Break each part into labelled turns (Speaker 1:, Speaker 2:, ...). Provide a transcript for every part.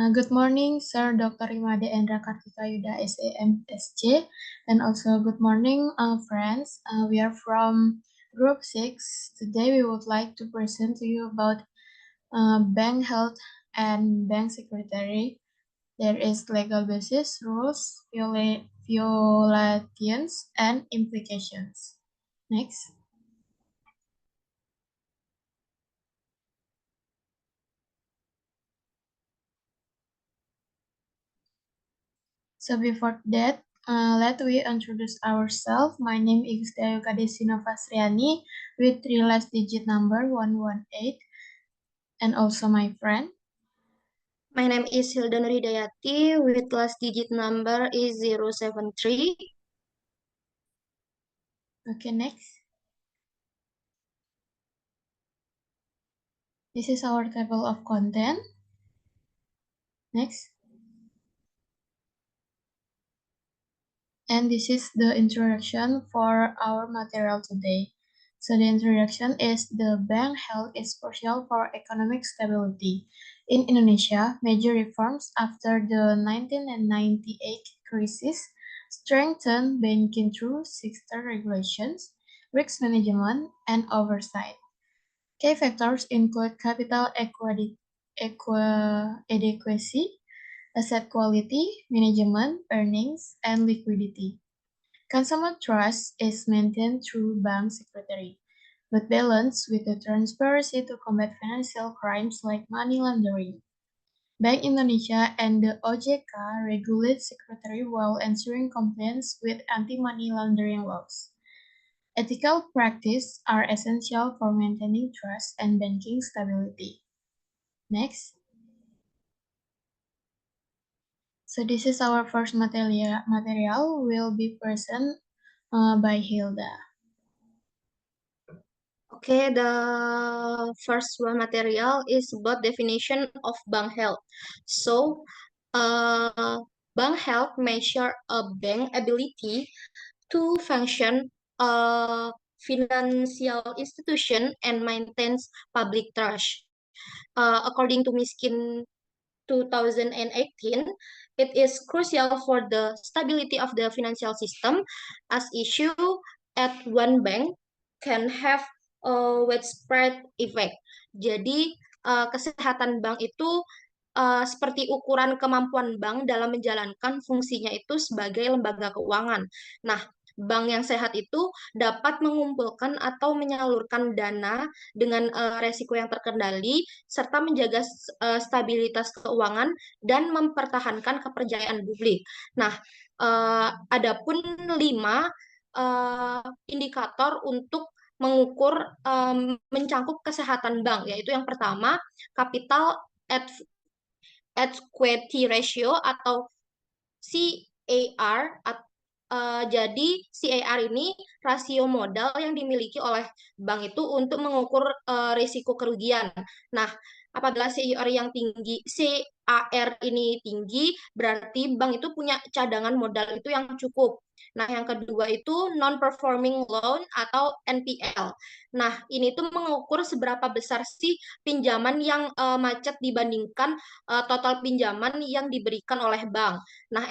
Speaker 1: Good morning, Sir Dr. Imade Endra Kartika Yuda SAMSC, and also good morning, friends. We are from Group 6. Today we would like to present to you about bank health and bank secretary. There is legal basis, rules, violations, and implications. Next. So before that, let we introduce ourselves. My name is Dayu Kadesina Fasriani with three last digit number 118, and also my friend.
Speaker 2: My name is Hilda Nuridayati with last digit number is 073.
Speaker 1: Okay, next. This is our table of content. Next. And this is the introduction for our material today. So the introduction is the bank health is crucial for economic stability. In Indonesia, major reforms after the 1998 crisis strengthened banking through stricter regulations, risk management, and oversight. Key factors include capital adequacy, asset quality, management, earnings, and liquidity. Consumer trust is maintained through bank secretary, but balanced with the transparency to combat financial crimes like money laundering. Bank Indonesia and the OJK regulate secretary while ensuring compliance with anti-money laundering laws. Ethical practices are essential for maintaining trust and banking stability. Next. So this is our first material will be present by Hilda.
Speaker 2: Okay, the first one material is about definition of bank health. So, bank health measure a bank ability to function a financial institution and maintains public trust. According to Miskin 2018, it is crucial for the stability of the financial system as issue at one bank can have a widespread effect. Jadi, kesehatan bank itu seperti ukuran kemampuan bank dalam menjalankan fungsinya itu sebagai lembaga keuangan. Nah, bank yang sehat itu dapat mengumpulkan atau menyalurkan dana dengan resiko yang terkendali serta menjaga stabilitas keuangan dan mempertahankan kepercayaan publik. Nah, adapun 5 indikator untuk mengukur mencangkup kesehatan bank, yaitu yang pertama capital equity ratio atau CAR. Jadi CAR ini rasio modal yang dimiliki oleh bank itu untuk mengukur risiko kerugian. Nah, apabila CAR ini tinggi, berarti bank itu punya cadangan modal itu yang cukup. Nah, yang kedua itu non-performing loan atau NPL. Nah, ini tuh mengukur seberapa besar sih pinjaman yang macet dibandingkan total pinjaman yang diberikan oleh bank. Nah,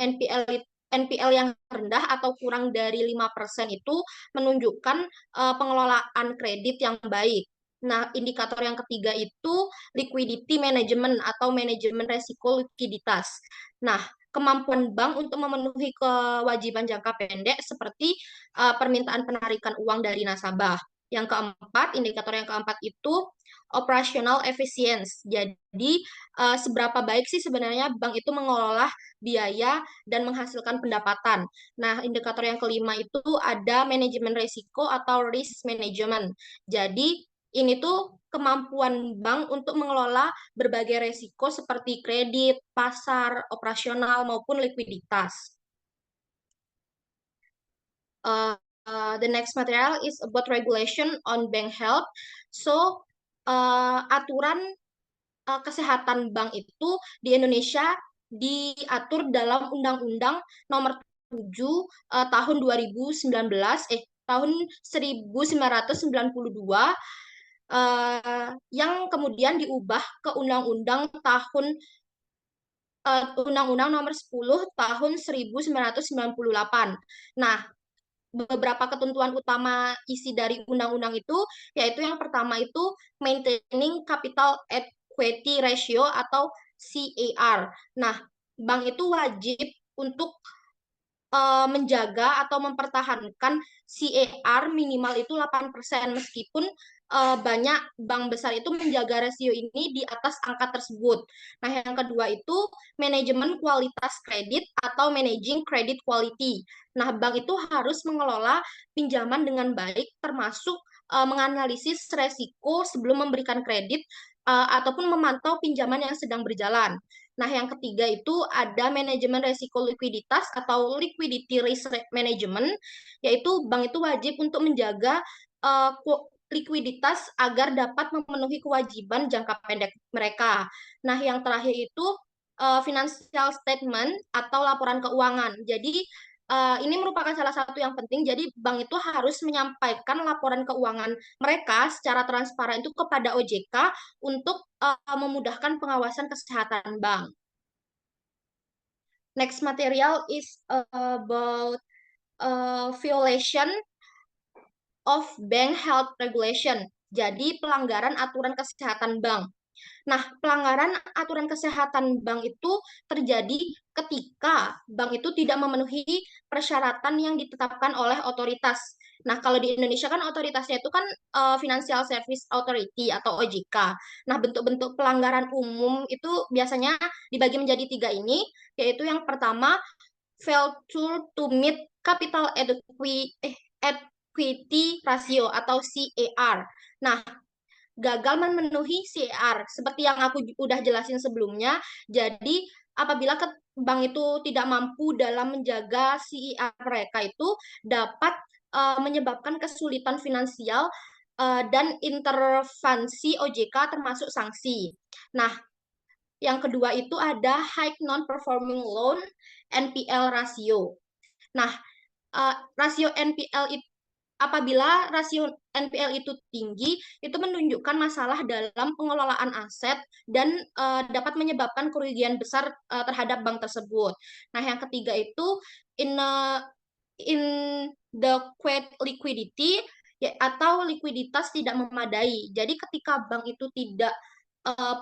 Speaker 2: NPL yang rendah atau kurang dari 5% itu menunjukkan pengelolaan kredit yang baik. Nah, indikator yang ketiga itu liquidity management atau manajemen resiko likuiditas. Nah, kemampuan bank untuk memenuhi kewajiban jangka pendek seperti permintaan penarikan uang dari nasabah. Yang keempat, indikator yang keempat itu operational efficiency. Jadi, seberapa baik sih sebenarnya bank itu mengelola biaya dan menghasilkan pendapatan. Nah, indikator yang kelima itu ada manajemen risiko atau risk management. Jadi, ini tuh kemampuan bank untuk mengelola berbagai risiko seperti kredit, pasar, operasional, maupun likuiditas. The next material is about regulation on bank health. So, aturan kesehatan bank itu di Indonesia diatur dalam Undang-Undang Nomor 7 tahun 2019 tahun 1992 yang kemudian diubah ke Undang-Undang tahun Undang-Undang Nomor 10 Tahun 1998. Nah, beberapa ketentuan utama isi dari undang-undang itu, yaitu yang pertama itu maintaining capital equity ratio atau CAR. Nah, bank itu wajib untuk menjaga atau mempertahankan CAR minimal itu 8%, meskipun banyak bank besar itu menjaga rasio ini di atas angka tersebut. Nah, yang kedua itu manajemen kualitas kredit atau managing credit quality. Nah, bank itu harus mengelola pinjaman dengan baik, termasuk menganalisis resiko sebelum memberikan kredit ataupun memantau pinjaman yang sedang berjalan. Nah, yang ketiga itu ada manajemen resiko likuiditas atau liquidity risk management, yaitu bank itu wajib untuk menjaga uh, likuiditas agar dapat memenuhi kewajiban jangka pendek mereka. Nah, yang terakhir itu financial statement atau laporan keuangan. Jadi, ini merupakan salah satu yang penting. Jadi, bank itu harus menyampaikan laporan keuangan mereka secara transparan itu kepada OJK untuk memudahkan pengawasan kesehatan bank. Next material is about violation of bank health regulation. Jadi pelanggaran aturan kesehatan bank. Nah, pelanggaran aturan kesehatan bank itu terjadi ketika bank itu tidak memenuhi persyaratan yang ditetapkan oleh otoritas. Nah, kalau di Indonesia kan otoritasnya itu kan Financial Service Authority atau OJK. Nah, bentuk-bentuk pelanggaran umum itu biasanya dibagi menjadi tiga ini, yaitu yang pertama, fail to meet capital equity ratio atau CAR. Nah, gagal memenuhi CAR seperti yang aku udah jelasin sebelumnya. Jadi apabila bank itu tidak mampu dalam menjaga CAR mereka itu dapat menyebabkan kesulitan finansial dan intervensi OJK termasuk sanksi. Nah, yang kedua itu ada high non-performing loan NPL ratio. Nah, rasio NPL itu apabila rasio NPL itu tinggi, itu menunjukkan masalah dalam pengelolaan aset dan dapat menyebabkan kerugian besar terhadap bank tersebut. Nah, yang ketiga itu in in the liquidity ya, atau likuiditas tidak memadai. Jadi ketika bank itu tidak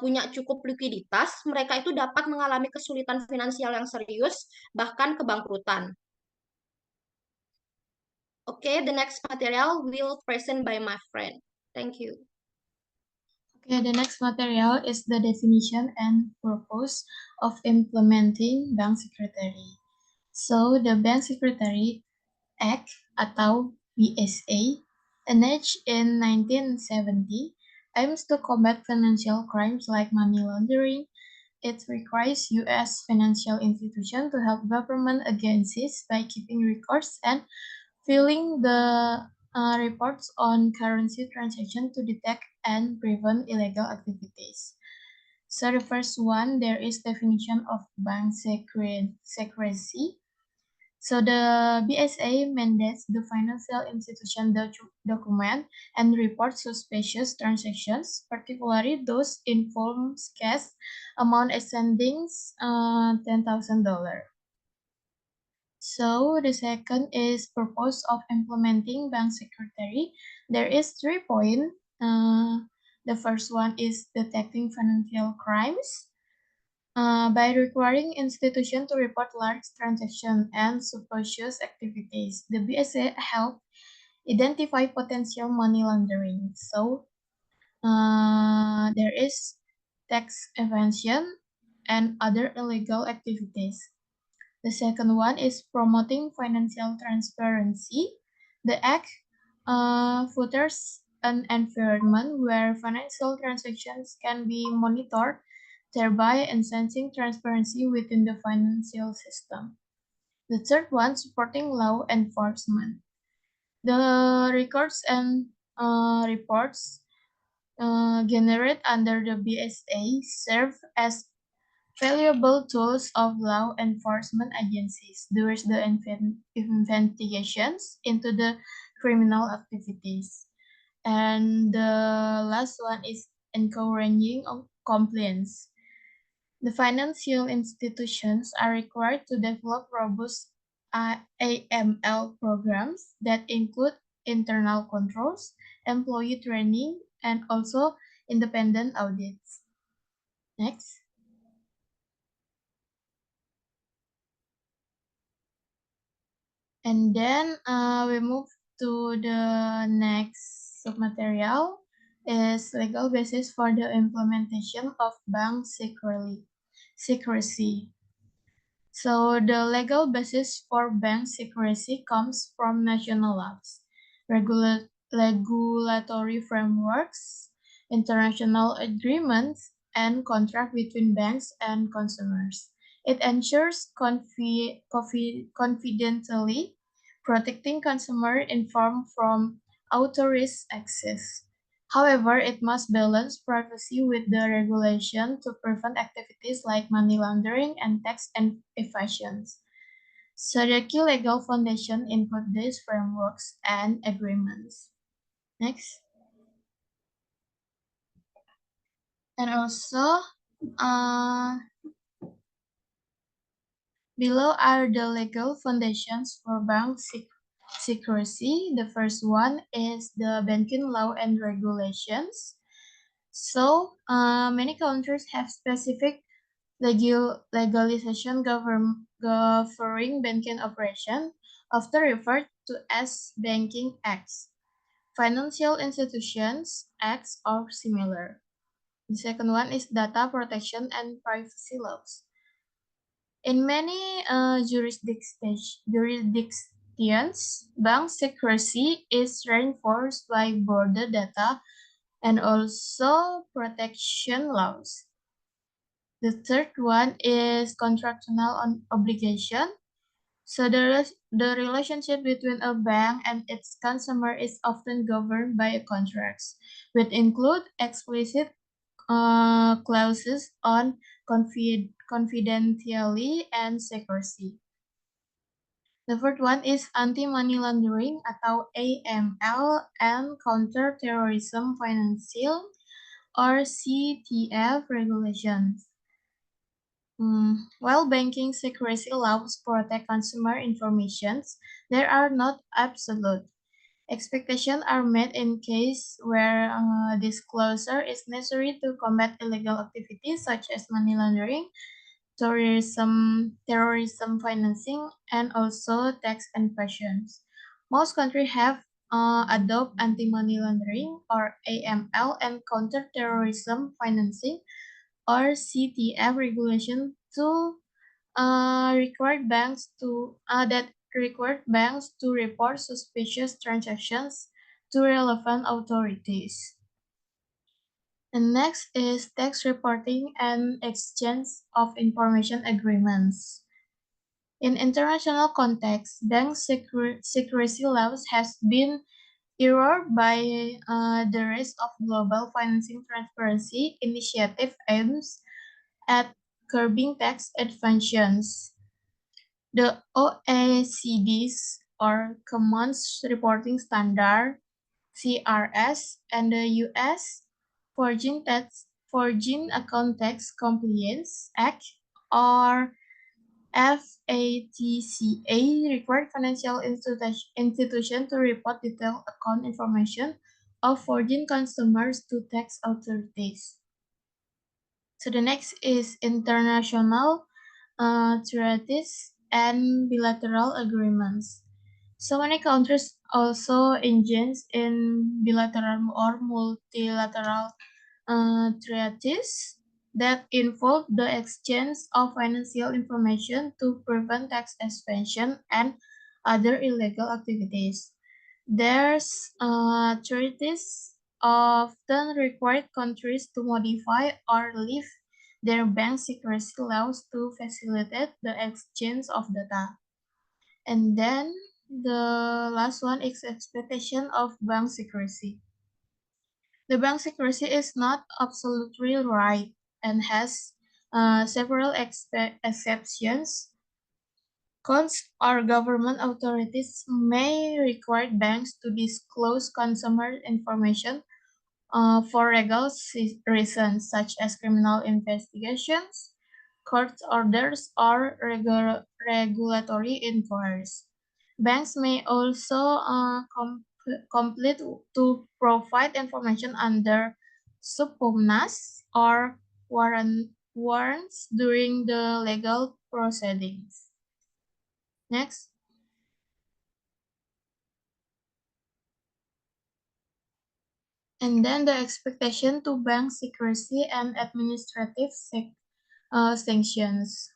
Speaker 2: punya cukup likuiditas, mereka itu dapat mengalami kesulitan finansial yang serius, bahkan kebangkrutan. Okay, the next material will present by my friend. Thank you.
Speaker 1: Okay, the next material is the definition and purpose of implementing Bank Secretary. So, the Bank Secretary Act atau BSA, enacted in 1970, aims to combat financial crimes like money laundering. It requires U.S. financial institutions to help government agencies by keeping records and filing the reports on currency transactions to detect and prevent illegal activities. So the first one, there is definition of bank secrecy. So the BSA mandates the financial institution document and report suspicious transactions, particularly those involving cash amount exceeding $10,000. So the second is purpose of implementing Bank Secretary. There is 3 points. The first one is detecting financial crimes. By requiring institutions to report large transactions and suspicious activities, the BSA help identify potential money laundering. So there is tax evasion and other illegal activities. The second one is promoting financial transparency. The Act fosters an environment where financial transactions can be monitored, thereby enhancing transparency within the financial system. The third one, supporting law enforcement. The records and reports generated under the BSA serve as valuable tools of law enforcement agencies during the investigations into the criminal activities. And the last one is encouraging of compliance. The financial institutions are required to develop robust AML programs that include internal controls, employee training, and also independent audits. Next. And then we move to the next submaterial is legal basis for the implementation of bank secrecy. So the legal basis for bank secrecy comes from national laws, regulatory frameworks, international agreements, and contract between banks and consumers. It ensures confidentially protecting consumer informed from authorized access. However, it must balance privacy with the regulation to prevent activities like money laundering and tax evasions. So the key legal foundation include these frameworks and agreements. Next. And also, uh, below are the legal foundations for bank secrecy. The first one is the banking law and regulations. So, many countries have specific legalization governing banking operation, often referred to as banking acts, financial institutions acts, or similar. The second one is data protection and privacy laws. In many jurisdictions, bank secrecy is reinforced by border data and also protection laws. The third one is contractual obligation. So the relationship between a bank and its customer is often governed by contracts, which include explicit clauses on confidentiality and secrecy. The fourth one is anti-money laundering atau AML and counter-terrorism financing or CTF regulations. While banking secrecy laws protect consumer information, they are not absolute. Expectations are made in case where disclosure is necessary to combat illegal activities such as money laundering, terrorism financing, and also tax evasions. Most countries have adopt anti-money laundering or AML and counter-terrorism financing or CTF regulation to required banks to report suspicious transactions to relevant authorities. And next is tax reporting and exchange of information agreements. In international context, bank secrecy laws has been eroded by the rest of global financing transparency initiative aims at curbing tax evasions. The OECD's or Commons Reporting Standard (CRS) and the US Foreign Account Tax Compliance Act or FATCA required financial institutions to report detailed account information of foreign consumers to tax authorities. So the next is international treaties and bilateral agreements. So many countries also engage in bilateral or multilateral treaties that involve the exchange of financial information to prevent tax evasion and other illegal activities. There's treaties often require countries to modify or lift their bank secrecy laws to facilitate the exchange of data. And then the last one is expectation of bank secrecy. The bank secrecy is not absolutely right and has several exceptions. Cons or government authorities may require banks to disclose consumer information for legal reasons such as criminal investigations, court orders, or regulatory inquiries. Banks may also complete to provide information under subpoenas or warrants during the legal proceedings. Next. And then the expectation to bank secrecy and administrative sanctions.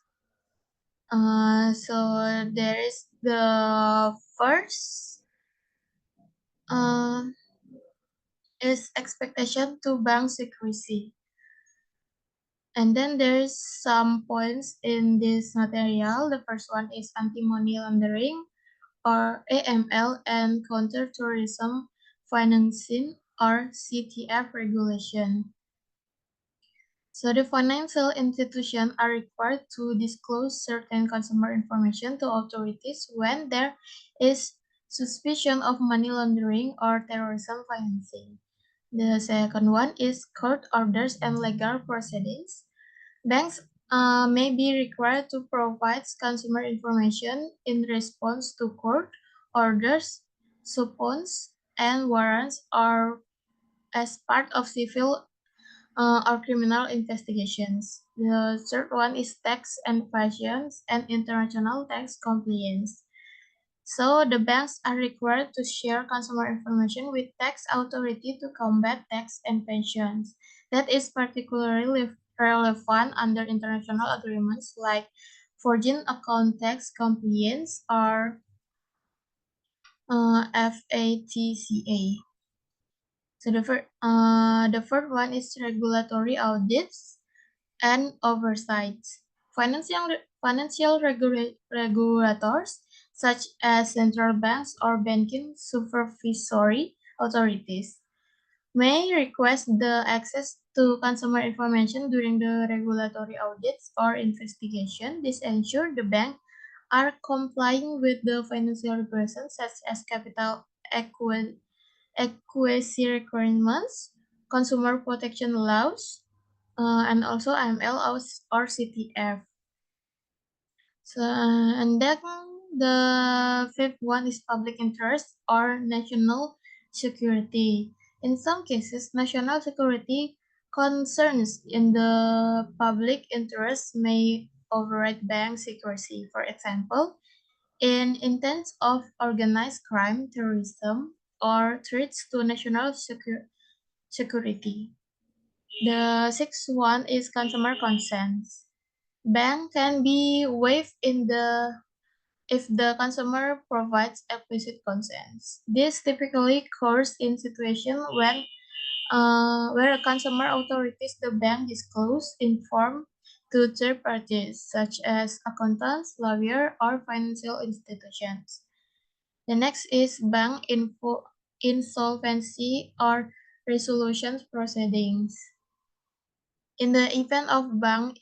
Speaker 1: So there is the first is expectation to bank secrecy. And then there's some points in this material. The first one is anti-money laundering or AML and counter-terrorism financing or CTF regulation. So the financial institutions are required to disclose certain consumer information to authorities when there is suspicion of money laundering or terrorism financing. The second one is court orders and legal proceedings. Banks may be required to provide consumer information in response to court orders, subpoenas, and warrants, or as part of civil or criminal investigations. The third one is tax evasions and international tax compliance. So the banks are required to share consumer information with tax authority to combat tax evasions. That is particularly relevant under international agreements like foreign account tax compliance or FATCA. So the first one is regulatory audits and oversights. Financial regulators, such as central banks or banking supervisory authorities, may request the access to consumer information during the regulatory audits or investigation. This ensures the bank are complying with the financial regulations such as capital adequacy requirements, consumer protection laws, and also AML or CTF. So, and then the fifth one is public interest or national security. In some cases, national security concerns in the public interest may override bank secrecy. For example, in instance of organized crime, terrorism, or threats to national security. The sixth one is consumer consent. Bank can be waived if the consumer provides explicit consents. This typically occurs in situations where a consumer authorities the bank disclose inform to third parties such as accountants, lawyer, or financial institutions. The next is bank insolvency or resolution proceedings. In the event of bank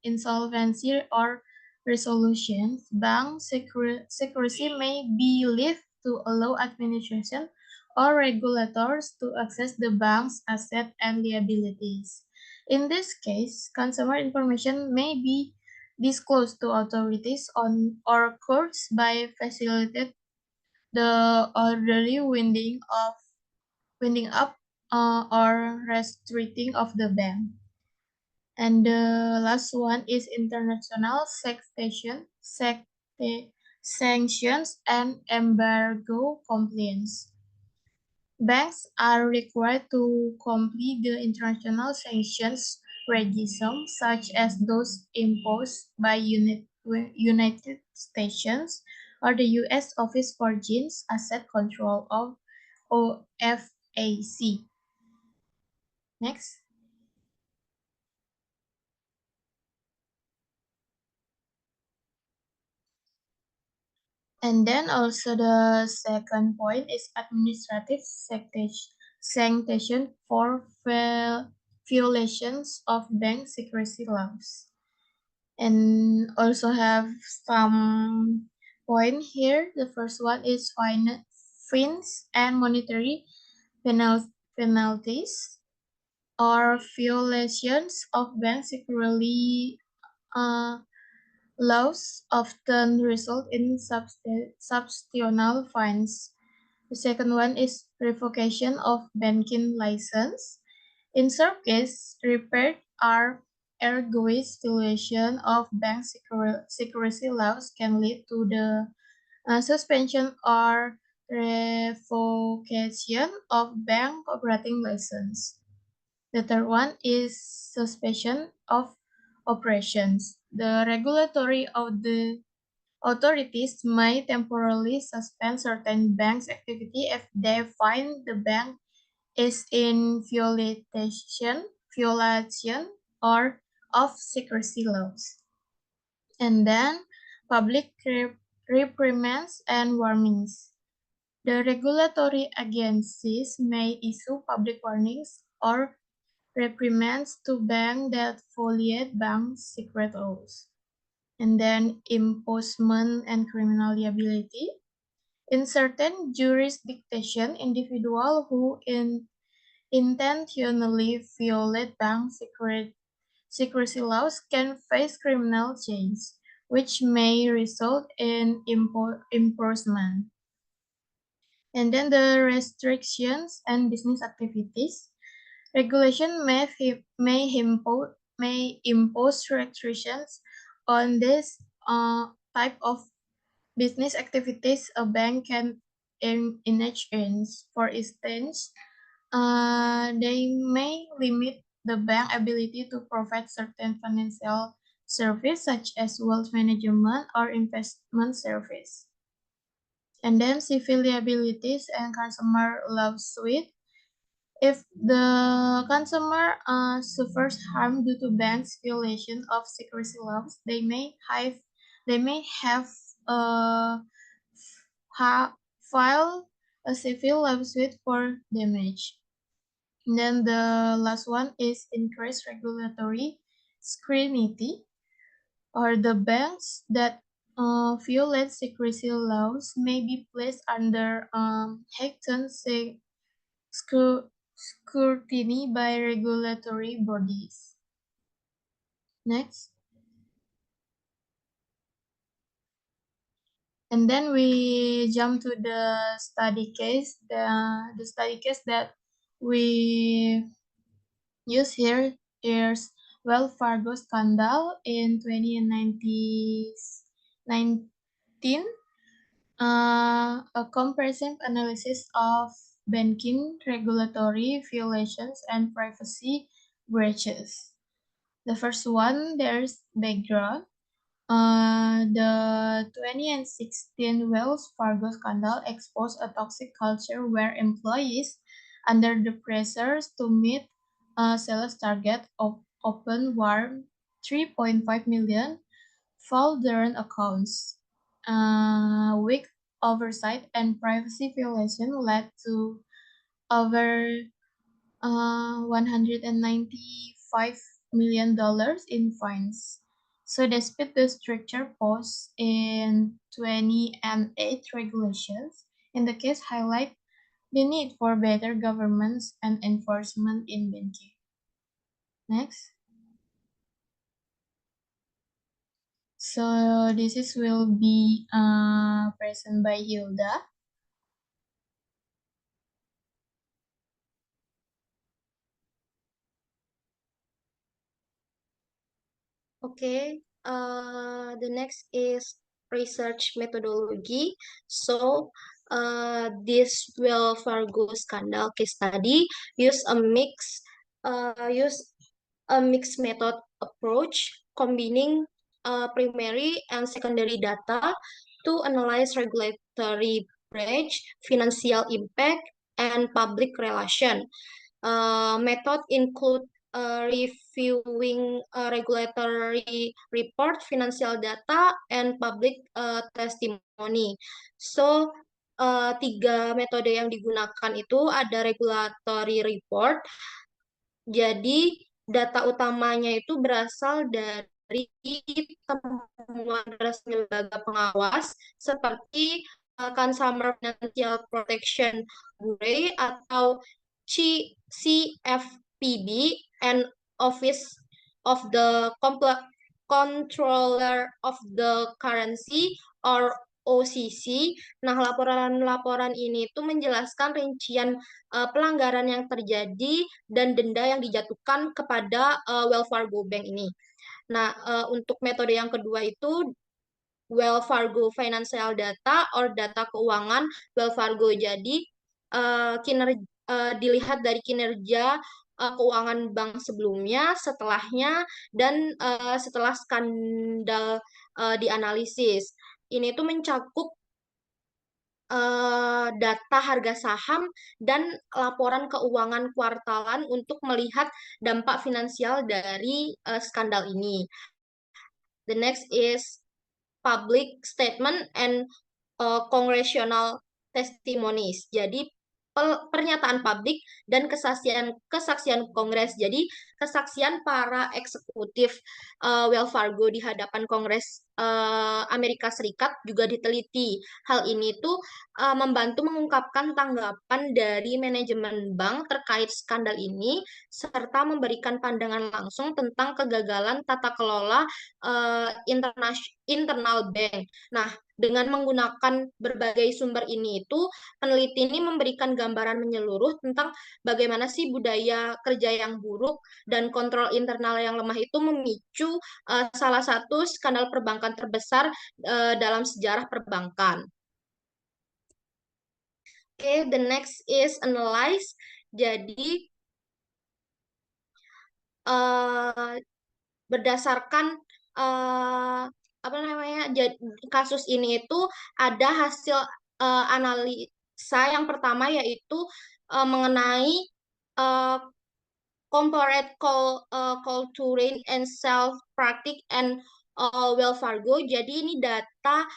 Speaker 1: insolvency or resolutions, bank secrecy may be lifted to allow administration or regulators to access the bank's assets and liabilities. In this case, consumer information may be disclosed to authorities or courts by facilitating the orderly winding up or restricting of the bank. And the last one is international sanctions and embargo compliance. Banks are required to complete the international sanctions regime, such as those imposed by United States or the U.S. Office for Joint Asset Control of OFAC. Next. And then also the second point is administrative sanction for violations of bank secrecy laws. And also have some point here. The first one is fines and monetary penalties. or violations of bank security laws often result in substantial fines. The second one is revocation of banking license. In some cases, repaired or ergoist violation of bank secrecy laws can lead to the suspension or revocation of bank operating license. The third one is suspension of operations. The regulatory of the authorities may temporarily suspend certain banks' activity if they find the bank is in violation or of secrecy laws. And then public reprimands and warnings. The regulatory agencies may issue public warnings or reprimands to banks that violate bank secret laws. And then imposition and criminal liability. In certain jurisdictions, individuals who intentionally violate bank secrecy laws can face criminal charges, which may result in imprisonment. And then the restrictions and business activities. Regulation may impose restrictions on this type of business activities a bank can engage in. For instance, they may limit the bank ability to provide certain financial service such as wealth management or investment service. And then civil liabilities and consumer lawsuit. If the consumer suffers harm due to bank's violation of secrecy laws, they may have uh, file a civil lawsuit for damage. And then the last one is increased regulatory scrutiny, or the banks that violate secrecy laws may be placed under heightened scrutiny by regulatory bodies. Next. And then we jump to the study case. The study case that we use here is Wells Fargo scandal in 2019. A comprehensive analysis of banking regulatory violations and privacy breaches. The first one, there's background. The 2016 Wells Fargo scandal exposed a toxic culture where employees, under the pressures to meet a sales target of open warm 3.5 million fraudulent accounts. Weak oversight and privacy violation led to over $195 million in fines. So despite the stricter post in 2008 regulations, in the case highlight the need for better governance and enforcement in banking. Next. So this is will be present by Hilda.
Speaker 2: Okay, the next is research methodology. So, this Wells Fargo scandal case study use a mixed method approach, combining primary and secondary data to analyze regulatory breach, financial impact, and public relation. Method include reviewing regulatory report, financial data, and public testimony. So, tiga metode yang digunakan itu ada regulatory report. Jadi, data utamanya itu berasal dari temuan resmi lembaga pengawas seperti Consumer Financial Protection Bureau atau CFPB PB and Office of the Controller of the Currency or OCC. Nah, laporan-laporan ini tuh menjelaskan rincian pelanggaran yang terjadi dan denda yang dijatuhkan kepada Wells Fargo Bank ini. Nah, untuk metode yang kedua itu Wells Fargo Financial Data or data keuangan Wells Fargo. Jadi dilihat dari kinerja keuangan bank sebelumnya, setelahnya, dan setelah skandal dianalisis. Ini tuh mencakup data harga saham dan laporan keuangan kuartalan untuk melihat dampak finansial dari skandal ini. The next is public statement and congressional testimonies. Jadi pernyataan publik dan kesaksian Kongres. Jadi kesaksian para eksekutif Wells Fargo di hadapan Kongres Amerika Serikat juga diteliti. Hal ini tuh membantu mengungkapkan tanggapan dari manajemen bank terkait skandal ini serta memberikan pandangan langsung tentang kegagalan tata kelola internal bank. Nah, dengan menggunakan berbagai sumber ini itu, peneliti ini memberikan gambaran menyeluruh tentang bagaimana sih budaya kerja yang buruk dan kontrol internal yang lemah itu memicu salah satu skandal perbankan terbesar dalam sejarah perbankan. Oke, the next is analyze. Jadi berdasarkan apa namanya kasus ini itu ada hasil analisa yang pertama yaitu mengenai corporate culture and self practice and Wells Fargo. Jadi ini data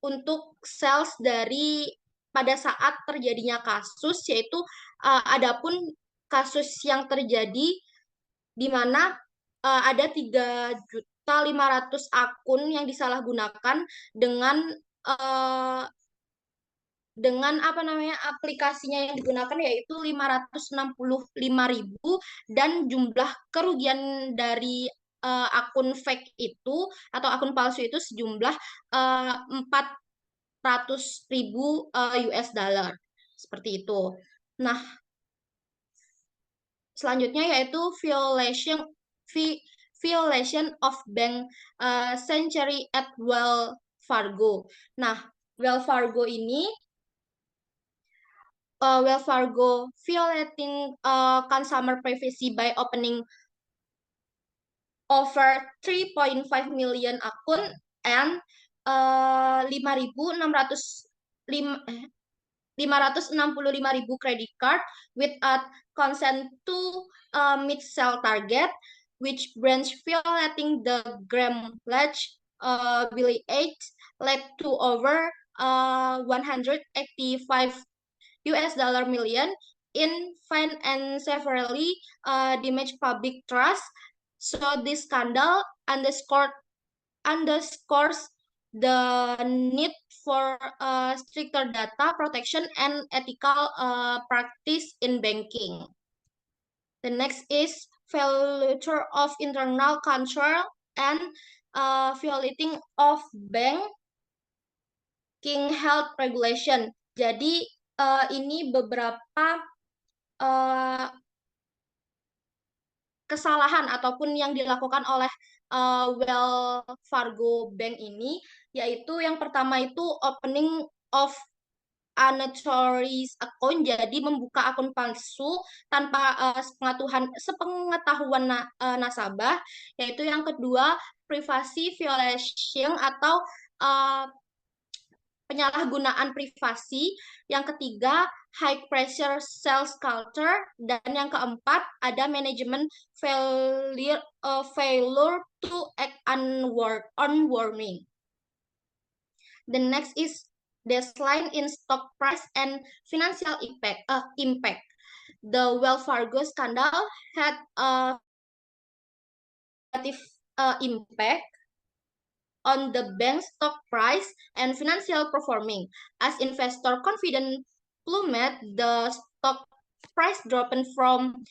Speaker 2: untuk sales dari pada saat terjadinya kasus, yaitu adapun kasus yang terjadi di mana ada 3.500.000 akun yang disalahgunakan dengan apa namanya aplikasinya yang digunakan yaitu 565.000 dan jumlah kerugian dari akun fake itu atau akun palsu itu sejumlah 400.000 US dollar seperti itu. Nah, selanjutnya yaitu violation of bank sanctuary at Wells Fargo. Nah, Wells Fargo ini Wells Fargo violating consumer privacy by opening over 3.5 million akun and 565.000 credit card without consent to meet sell target, which branch violating the Graham Ledge Billy H led to over 185 US dollar million in fine and severely damaged public trust. So this scandal underscores the need for stricter data protection and ethical practice in banking. The next is failure of internal control and violating of banking health regulation. Jadi ini beberapa kesalahan ataupun yang dilakukan oleh Wells Fargo Bank ini, yaitu yang pertama itu opening of unauthorized account, jadi membuka akun palsu tanpa sepengetahuan nasabah, yaitu yang kedua privacy violation atau penyalahgunaan privasi, yang ketiga high pressure sales culture, dan yang keempat ada manajemen failure to act unwarming. The next is decline in stock price and financial impact. The Wells Fargo scandal had a negative impact on the bank's stock price and financial performing. As investor confidence plummeted, the stock price dropping from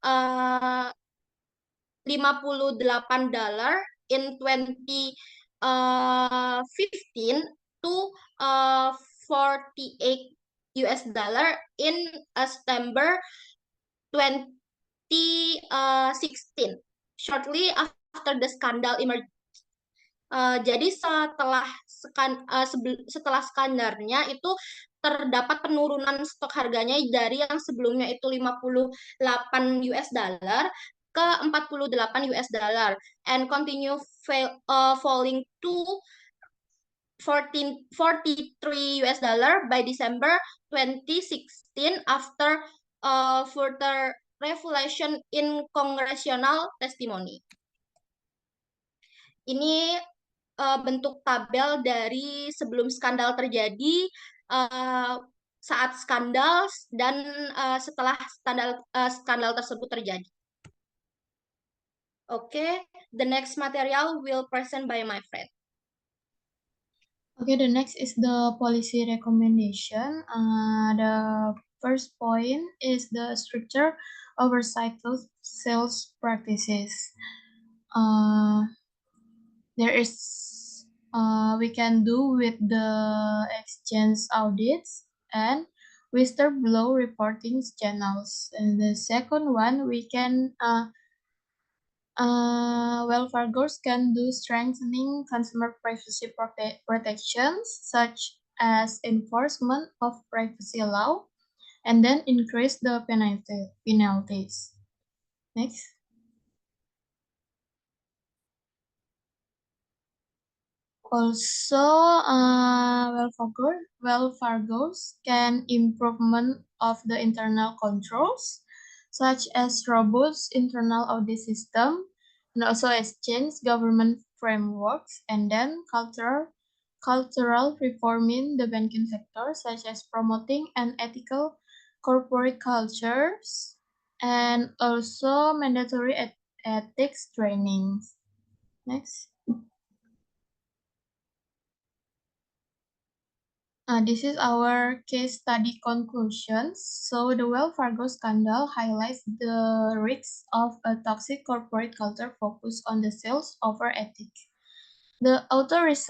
Speaker 2: $58 in 2015 to 48 US dollar in September 2016, shortly after the scandal emerged. Jadi setelah skandarnya itu terdapat penurunan stok harganya dari yang sebelumnya itu 58 US dollar ke 48 US dollar and continue falling to 43 US dollar by December 2016 after further revelation in congressional testimony. Ini bentuk tabel dari sebelum skandal terjadi, saat skandal, dan setelah skandal tersebut terjadi. Okay, the next material will present by my friend.
Speaker 1: Okay, the next is the policy recommendation. The first point is the stricter oversight of sales practices. There is we can do with the exchange audits and whistleblower reporting channels. And the second one, we can welfare goals can do strengthening consumer privacy protections, such as enforcement of privacy law, and then increase the penalties. Next. Also, welfare goals can improvement of the internal controls, such as robust internal audit system, and also exchange government frameworks, and then cultural reform in the banking sector, such as promoting an ethical corporate cultures, and also mandatory ethics trainings. Next. This is our case study conclusions. So the Wells Fargo scandal highlights the risks of a toxic corporate culture focused on the sales over ethics. The authorities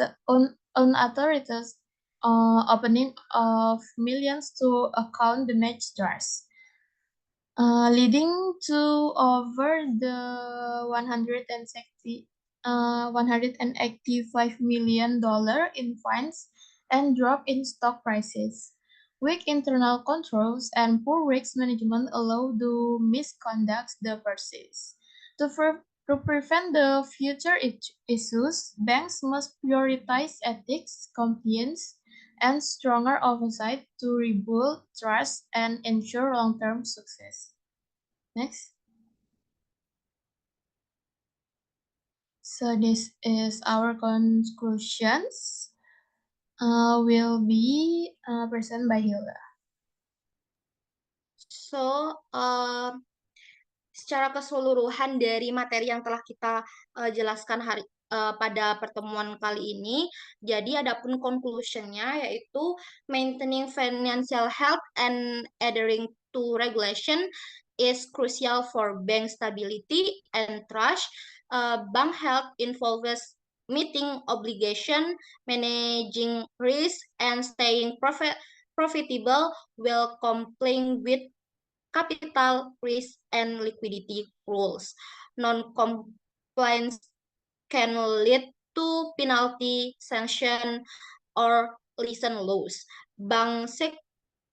Speaker 1: opening of millions to account the match trust, leading to over the 185 million dollar in fines and drop in stock prices. Weak internal controls and poor risk management allow the misconduct the persist. To prevent the future issues, banks must prioritize ethics, compliance, and stronger oversight to rebuild trust and ensure long-term success. Next. So this is our conclusions. Will be presented by Hilda.
Speaker 2: So, secara keseluruhan dari materi yang telah kita jelaskan pada pertemuan kali ini, jadi adapun conclusionnya yaitu maintaining financial health and adhering to regulation is crucial for bank stability and trust. Bank health involves meeting obligation, managing risk, and staying profitable while complying with capital risk and liquidity rules. Non-compliance can lead to penalty, sanction, or license loss. Bank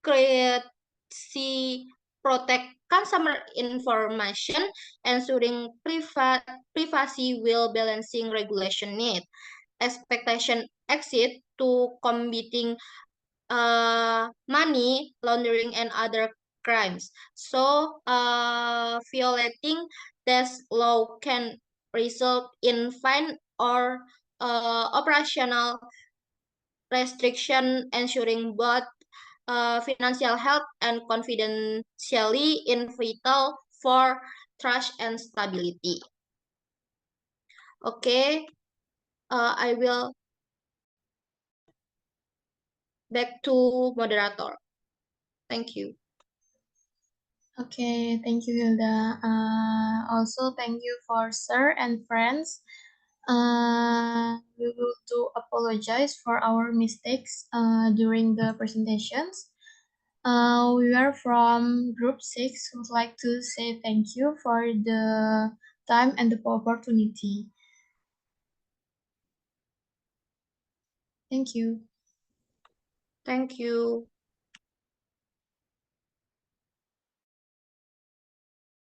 Speaker 2: secrecy protect consumer information, ensuring privacy while balancing regulation need. Expectation exit to combating money laundering and other crimes. So, violating this law can result in fine or operational restriction, ensuring both financial health and confidentiality in vital for trust and stability. Okay, I will back to moderator. Thank you.
Speaker 1: Okay, thank you, Hilda. Also, thank you for sir and friends. We will to apologize for our mistakes during the presentations. We are from Group 6. Would like to say thank you for the time and the opportunity. Thank you.
Speaker 2: Thank you.